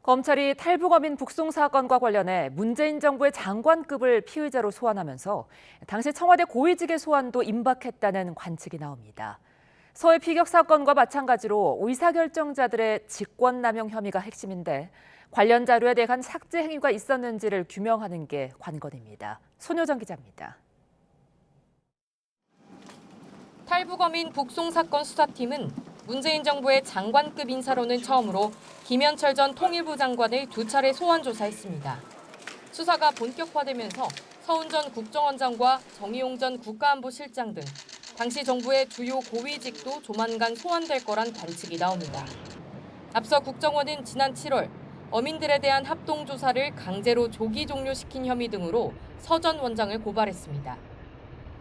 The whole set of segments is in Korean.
검찰이 탈북어민 북송 사건과 관련해 문재인 정부의 장관급을 피의자로 소환하면서 당시 청와대 고위직의 소환도 임박했다는 관측이 나옵니다. 서해 피격 사건과 마찬가지로 의사결정자들의 직권남용 혐의가 핵심인데 관련 자료에 대한 삭제 행위가 있었는지를 규명하는 게 관건입니다. 손효정 기자입니다. 탈북어민 북송 사건 수사팀은 문재인 정부의 장관급 인사로는 처음으로 김현철 전 통일부 장관을 2차례 소환 조사했습니다. 수사가 본격화되면서 서훈 전 국정원장과 정의용 전 국가안보실장 등 당시 정부의 주요 고위직도 조만간 소환될 거란 관측이 나옵니다. 앞서 국정원은 지난 7월 어민들에 대한 합동조사를 강제로 조기 종료시킨 혐의 등으로 서 전 원장을 고발했습니다.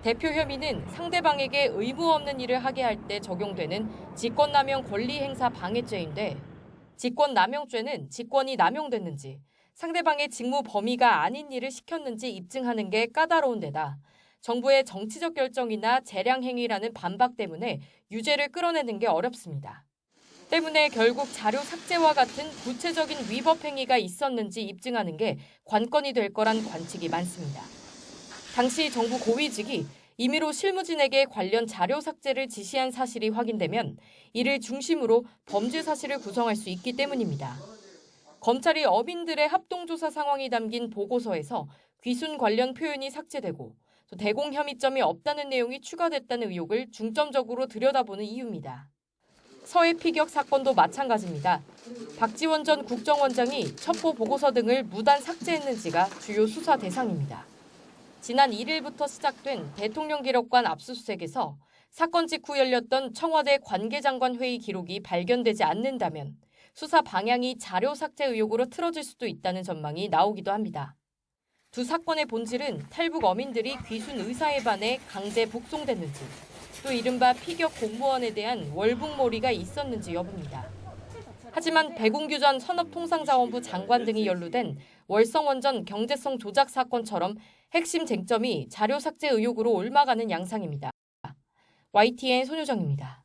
대표 혐의는 상대방에게 의무 없는 일을 하게 할 때 적용되는 직권남용 권리행사 방해죄인데 직권남용죄는 직권이 남용됐는지 상대방의 직무 범위가 아닌 일을 시켰는지 입증하는 게 까다로운 데다 정부의 정치적 결정이나 재량 행위라는 반박 때문에 유죄를 끌어내는 게 어렵습니다. 때문에 결국 자료 삭제와 같은 구체적인 위법 행위가 있었는지 입증하는 게 관건이 될 거란 관측이 많습니다. 당시 정부 고위직이 임의로 실무진에게 관련 자료 삭제를 지시한 사실이 확인되면 이를 중심으로 범죄 사실을 구성할 수 있기 때문입니다. 검찰이 어민들의 합동조사 상황이 담긴 보고서에서 귀순 관련 표현이 삭제되고 대공 혐의점이 없다는 내용이 추가됐다는 의혹을 중점적으로 들여다보는 이유입니다. 서해 피격 사건도 마찬가지입니다. 박지원 전 국정원장이 첩보 보고서 등을 무단 삭제했는지가 주요 수사 대상입니다. 지난 1일부터 시작된 대통령 기록관 압수수색에서 사건 직후 열렸던 청와대 관계장관 회의 기록이 발견되지 않는다면 수사 방향이 자료 삭제 의혹으로 틀어질 수도 있다는 전망이 나오기도 합니다. 두 사건의 본질은 탈북 어민들이 귀순 의사에 반해 강제 북송됐는지 또 이른바 피격 공무원에 대한 월북몰이가 있었는지 여부입니다. 하지만 백운규 전 산업통상자원부 장관 등이 연루된 월성원전 경제성 조작 사건처럼 핵심 쟁점이 자료 삭제 의혹으로 옮아가는 양상입니다. YTN 손효정입니다.